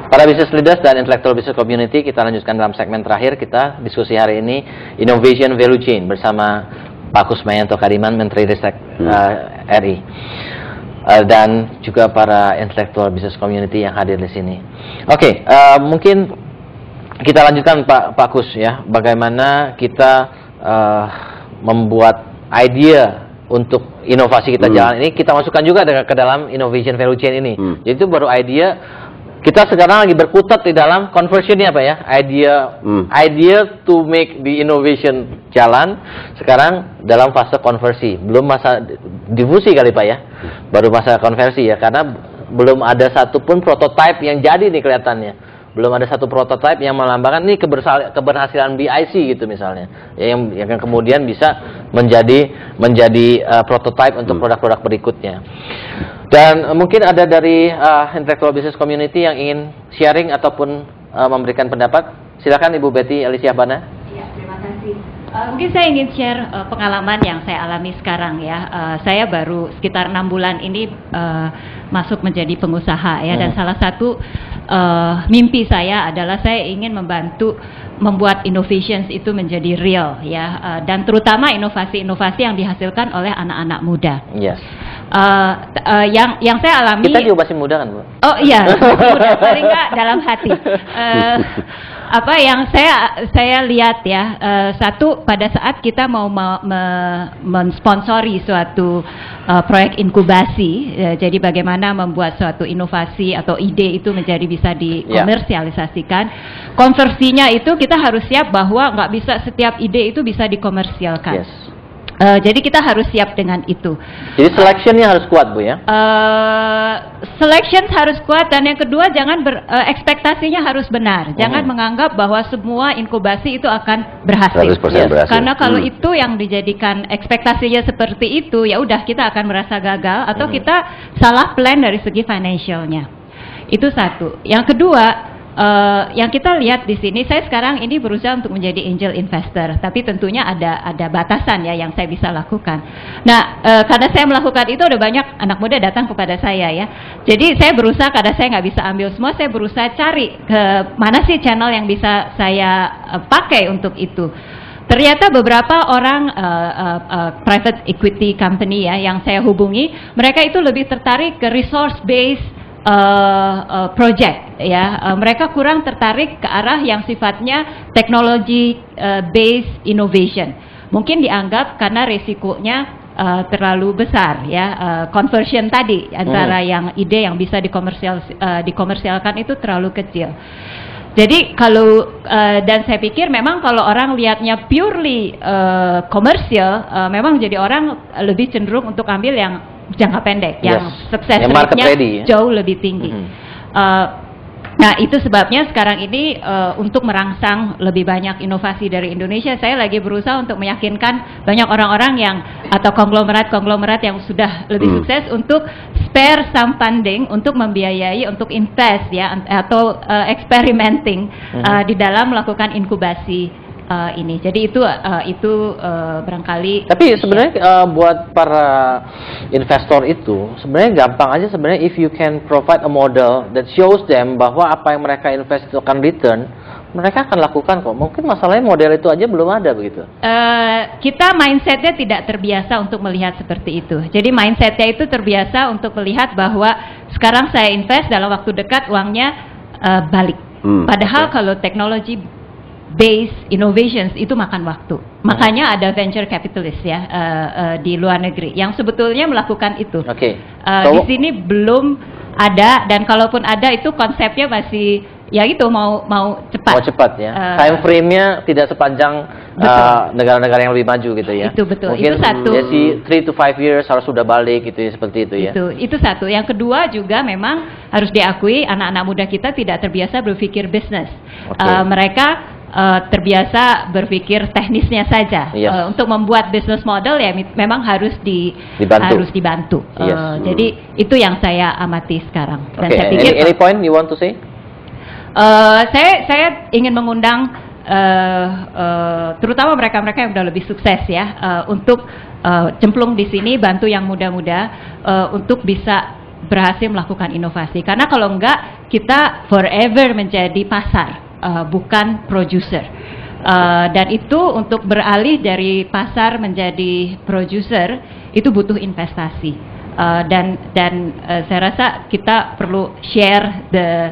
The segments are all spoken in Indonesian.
Para business leaders dan intellectual business community, kita lanjutkan dalam segmen terakhir kita diskusi hari ini, Innovation Value Chain bersama Pak Kusmayanto Kadiman, Menteri Ristek RI, dan juga para intellectual business community yang hadir di sini. Oke, mungkin kita lanjutkan Pak Kus ya, bagaimana kita membuat idea untuk inovasi kita jalan ini, kita masukkan juga ke dalam Innovation Value Chain ini. Jadi itu baru idea. Kita sekarang lagi berkutat di dalam conversionnya apa ya, idea to make the innovation jalan. Sekarang dalam fase konversi, belum masa difusi kali Pak ya, baru masa konversi ya, karena belum ada satupun prototype yang jadi nih kelihatannya. Belum ada satu prototype yang melambangkan ini keberhasilan BIC gitu misalnya, ya, yang kemudian bisa menjadi prototype untuk produk-produk berikutnya. Dan mungkin ada dari intellectual business community yang ingin sharing ataupun memberikan pendapat. Silakan Ibu Betty Alicia Bana. Ya, terima kasih. Mungkin saya ingin share pengalaman yang saya alami sekarang ya. Saya baru sekitar 6 bulan ini masuk menjadi pengusaha ya, dan salah satu mimpi saya adalah saya ingin membantu membuat innovations itu menjadi real ya, dan terutama inovasi-inovasi yang dihasilkan oleh anak-anak muda. Yes. Yang saya alami. Kita juga masih muda kan Bu? Oh iya, muda, paling nggak dalam hati. Apa yang saya lihat ya, satu, pada saat kita mau mensponsori suatu proyek inkubasi, jadi bagaimana membuat suatu inovasi atau ide itu menjadi bisa dikomersialisasikan, konversinya itu kita harus siap bahwa nggak bisa setiap ide itu bisa dikomersialkan. Yes. Jadi kita harus siap dengan itu. Jadi selectionnya harus kuat Bu ya? Selection harus kuat, dan yang kedua jangan ekspektasinya harus benar. Jangan menganggap bahwa semua inkubasi itu akan berhasil. 100% berhasil. Karena kalau itu yang dijadikan ekspektasinya seperti itu, ya udah kita akan merasa gagal atau kita salah plan dari segi financialnya. Itu satu. Yang kedua, yang kita lihat di sini, saya sekarang ini berusaha untuk menjadi angel investor, tapi tentunya ada batasan ya yang saya bisa lakukan. Nah, karena saya melakukan itu, ada banyak anak muda datang kepada saya ya. Jadi saya berusaha, karena saya nggak bisa ambil semua, saya berusaha cari ke mana sih channel yang bisa saya pakai untuk itu. Ternyata beberapa orang private equity company ya yang saya hubungi, mereka itu lebih tertarik ke resource based project ya, mereka kurang tertarik ke arah yang sifatnya technology based innovation. Mungkin dianggap karena resikonya terlalu besar ya, conversion tadi antara yang ide yang bisa dikomersialkan itu terlalu kecil. Jadi kalau dan saya pikir memang kalau orang lihatnya purely komersial, memang jadi orang lebih cenderung untuk ambil yang jangka pendek, yang sukses rate-nya jauh lebih tinggi. Nah, itu sebabnya sekarang ini untuk merangsang lebih banyak inovasi dari Indonesia, saya lagi berusaha untuk meyakinkan banyak orang-orang yang atau konglomerat yang sudah lebih sukses untuk spare some funding untuk membiayai, untuk invest ya, atau experimenting di dalam melakukan inkubasi ini. Jadi itu barangkali. Tapi sebenarnya buat para investor itu sebenarnya gampang aja sebenarnya, if you can provide a model that shows them bahwa apa yang mereka invest itu akan return, mereka akan lakukan kok. Mungkin masalahnya model itu aja belum ada begitu. Kita mindsetnya tidak terbiasa untuk melihat seperti itu. Jadi mindsetnya itu terbiasa untuk melihat bahwa sekarang saya invest, dalam waktu dekat uangnya balik. Padahal kalau teknologi based innovations itu makan waktu. Makanya ada venture capitalist ya di luar negeri yang sebetulnya melakukan itu. Di sini belum ada, dan kalaupun ada itu konsepnya masih ya itu mau cepat. Mau cepat ya. Time frame-nya tidak sepanjang negara-negara yang lebih maju gitu ya. Itu betul. Mungkin itu satu. Ya si 3 to 5 years harus sudah balik gitu ya, seperti itu ya. Itu satu. Yang kedua juga memang harus diakui anak-anak muda kita tidak terbiasa berpikir bisnis. Mereka terbiasa berpikir teknisnya saja. Untuk membuat business model ya memang harus dibantu. Jadi itu yang saya amati sekarang. Dan saya pikir any point you want to say? Saya ingin mengundang terutama mereka-mereka yang sudah lebih sukses ya, untuk cemplung di sini, bantu yang muda-muda untuk bisa berhasil melakukan inovasi. Karena kalau enggak, kita forever menjadi pasar, bukan producer. Dan itu untuk beralih dari pasar menjadi producer itu butuh investasi. Dan saya rasa kita perlu share the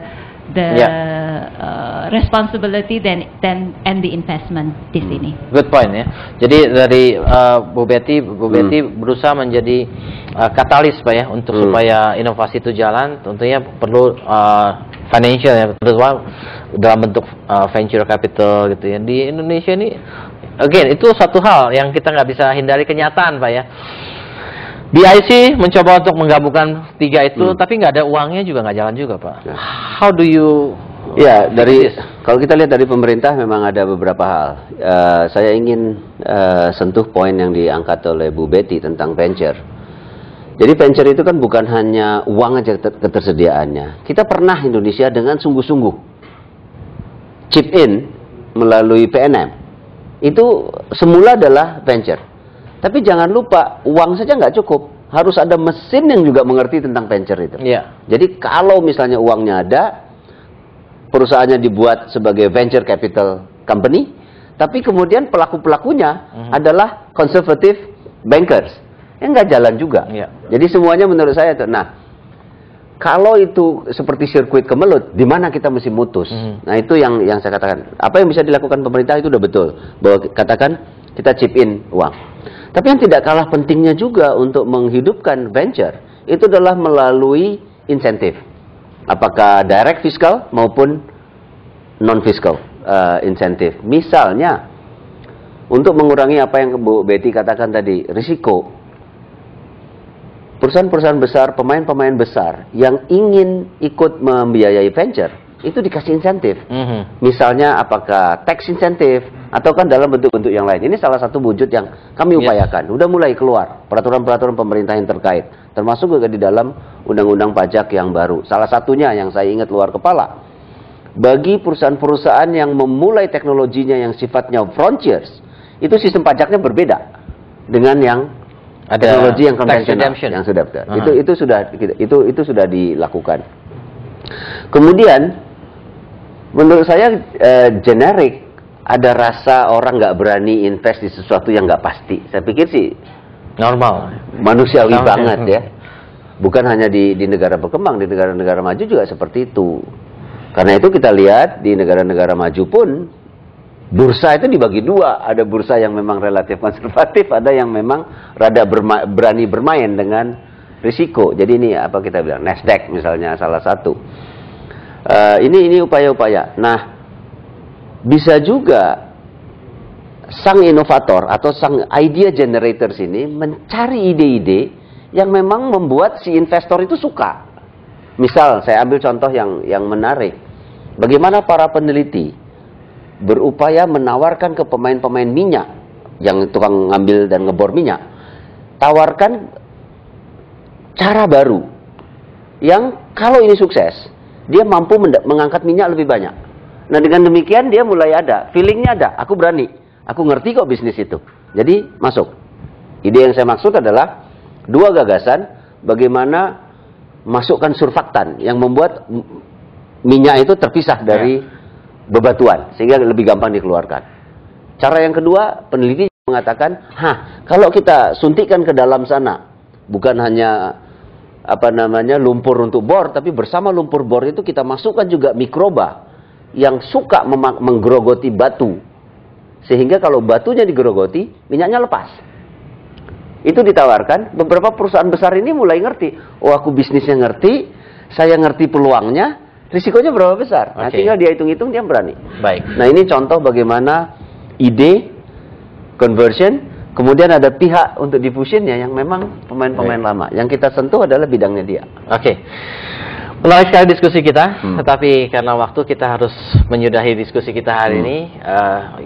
responsibility and the investment di sini. Good point ya. Jadi dari Bu Betty berusaha menjadi katalis Pak ya untuk supaya inovasi itu jalan. Tentunya perlu financial ya, terutama dalam bentuk venture capital gitu ya. Di Indonesia ini, again itu satu hal yang kita nggak bisa hindari kenyataan Pak ya. BIC mencoba untuk menggabungkan tiga itu, tapi nggak ada uangnya juga nggak jalan juga Pak. How do you? Ya, kalau kita lihat dari pemerintah memang ada beberapa hal. Saya ingin sentuh poin yang diangkat oleh Bu Betty tentang venture. Jadi venture itu kan bukan hanya uang aja ketersediaannya. Kita pernah Indonesia dengan sungguh-sungguh chip in melalui PNM. Itu semula adalah venture. Tapi jangan lupa, uang saja nggak cukup. Harus ada mesin yang juga mengerti tentang venture itu. Yeah. Jadi kalau misalnya uangnya ada, perusahaannya dibuat sebagai venture capital company, tapi kemudian pelaku-pelakunya adalah conservative bankers. Yang nggak jalan juga. Yeah. Jadi semuanya menurut saya itu. Nah, kalau itu seperti sirkuit kemelut, di mana kita mesti mutus? Nah itu yang saya katakan. Apa yang bisa dilakukan pemerintah itu udah betul. Bahwa katakan kita chip in uang. Tapi yang tidak kalah pentingnya juga untuk menghidupkan venture itu adalah melalui insentif. Apakah direct fiskal maupun non fiskal insentif. Misalnya untuk mengurangi apa yang Bu Betty katakan tadi, risiko. Perusahaan-perusahaan besar, pemain-pemain besar yang ingin ikut membiayai venture itu dikasih insentif. Misalnya apakah tax insentif atau kan dalam bentuk-bentuk yang lain. Ini salah satu wujud yang kami upayakan. Udah mulai keluar peraturan-peraturan pemerintah yang terkait, termasuk juga di dalam undang-undang pajak yang baru. Salah satunya yang saya ingat luar kepala, bagi perusahaan-perusahaan yang memulai teknologinya yang sifatnya frontiers, itu sistem pajaknya berbeda dengan yang ada teknologi yang konvensional yang sudah itu sudah dilakukan. Kemudian menurut saya generik ada rasa orang nggak berani invest di sesuatu yang nggak pasti. Saya pikir sih normal, manusiawi banget ya. Bukan hanya di negara berkembang, di negara-negara maju juga seperti itu. Karena itu kita lihat di negara-negara maju pun bursa itu dibagi dua. Ada bursa yang memang relatif konservatif, ada yang memang rada berani bermain dengan risiko. Jadi ini apa kita bilang Nasdaq misalnya salah satu. Ini upaya-upaya. Nah, bisa juga sang inovator atau sang idea generators ini mencari ide-ide yang memang membuat si investor itu suka. Misal saya ambil contoh yang menarik. Bagaimana para peneliti berupaya menawarkan ke pemain-pemain minyak yang tukang ngambil dan ngebor minyak, tawarkan cara baru yang kalau ini sukses, dia mampu mengangkat minyak lebih banyak. Nah dengan demikian dia mulai ada, feelingnya ada, aku berani, aku ngerti kok bisnis itu. Jadi masuk. Ide yang saya maksud adalah dua gagasan, bagaimana masukkan surfaktan yang membuat minyak itu terpisah dari bebatuan, sehingga lebih gampang dikeluarkan. Cara yang kedua, peneliti mengatakan, kalau kita suntikkan ke dalam sana, bukan hanya lumpur untuk bor, tapi bersama lumpur bor itu kita masukkan juga mikroba yang suka menggerogoti batu, sehingga kalau batunya digerogoti, minyaknya lepas. Itu ditawarkan. Beberapa perusahaan besar ini mulai ngerti, oh aku bisnisnya ngerti, saya ngerti peluangnya, risikonya berapa besar. Nah tinggal dia hitung-hitung, dia berani. Baik. Nah ini contoh bagaimana ide conversion, kemudian ada pihak untuk diffusionnya yang memang pemain-pemain lama. Yang kita sentuh adalah bidangnya dia. Menarik sekali diskusi kita, tetapi karena waktu kita harus menyudahi diskusi kita hari ini,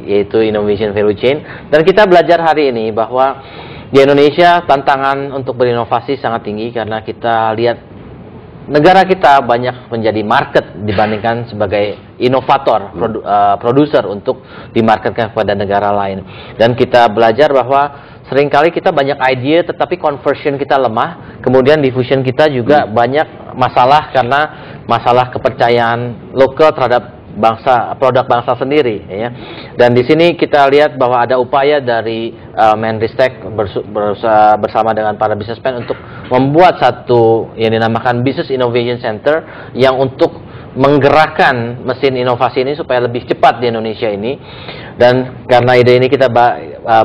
yaitu Innovation Value Chain. Dan kita belajar hari ini bahwa di Indonesia tantangan untuk berinovasi sangat tinggi karena kita lihat negara kita banyak menjadi market dibandingkan sebagai inovator, produser untuk dimarketkan kepada negara lain. Dan kita belajar bahwa seringkali kita banyak ide tetapi conversion kita lemah, kemudian diffusion kita juga banyak masalah karena masalah kepercayaan lokal terhadap produk bangsa sendiri, ya. Dan di sini kita lihat bahwa ada upaya dari Menristek bersama dengan para businessmen untuk membuat satu yang dinamakan Business Innovation Center yang untuk menggerakkan mesin inovasi ini supaya lebih cepat di Indonesia ini. Dan karena ide ini kita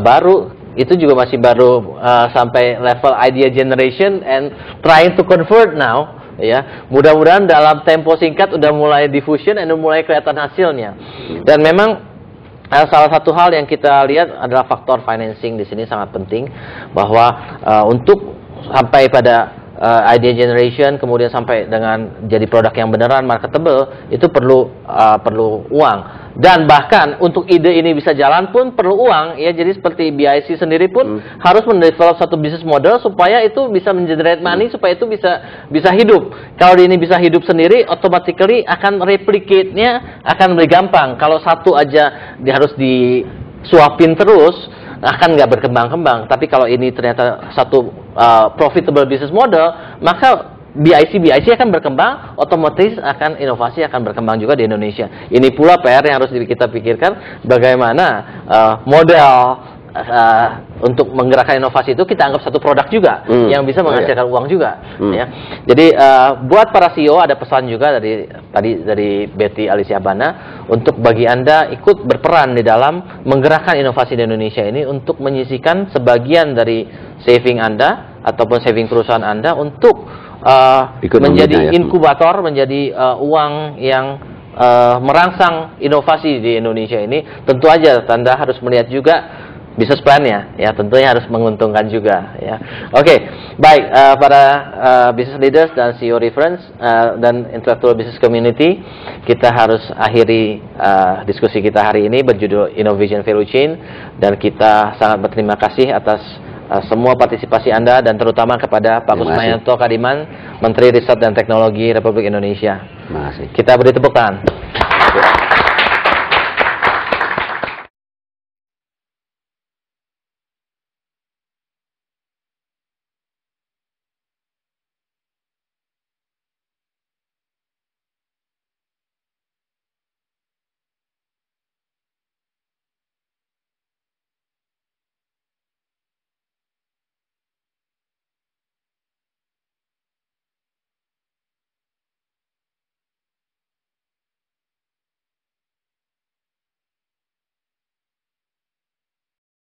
baru, itu juga masih baru sampai level idea generation and trying to convert now. Ya, mudah-mudahan dalam tempo singkat udah mulai diffusion dan udah mulai kelihatan hasilnya. Dan memang salah satu hal yang kita lihat adalah faktor financing di sini sangat penting, bahwa untuk sampai pada idea generation kemudian sampai dengan jadi produk yang beneran marketable itu perlu uang. Dan bahkan untuk ide ini bisa jalan pun perlu uang, ya. Jadi seperti BIC sendiri pun harus mendevelop satu bisnis model supaya itu bisa mengenerate money, supaya itu bisa hidup. Kalau ini bisa hidup sendiri, automatically akan replicate-nya akan lebih gampang. Kalau satu aja harus disuapin terus, akan nggak berkembang-kembang. Tapi kalau ini ternyata satu profitable business model, maka BIC akan berkembang, otomatis akan inovasi akan berkembang juga di Indonesia. Ini pula PR yang harus kita pikirkan, bagaimana model untuk menggerakkan inovasi itu kita anggap satu produk juga yang bisa menghasilkan uang juga. Ya. Jadi buat para CEO ada pesan juga dari Betty Alicia Bana untuk bagi Anda ikut berperan di dalam menggerakkan inovasi di Indonesia ini untuk menyisihkan sebagian dari saving Anda ataupun saving perusahaan Anda untuk menjadi inkubator, menjadi uang yang merangsang inovasi di Indonesia ini. Tentu aja Anda harus melihat juga business plan-nya, ya, tentunya harus menguntungkan juga, ya. Oke, baik, para business leaders dan CEO reference dan intellectual business community, kita harus akhiri diskusi kita hari ini berjudul Innovation Value Chain, dan kita sangat berterima kasih atas semua partisipasi Anda dan terutama kepada Pak Kusmayanto Kadiman, Menteri Riset dan Teknologi Republik Indonesia. Terima kasih. Kita beri tepuk tangan.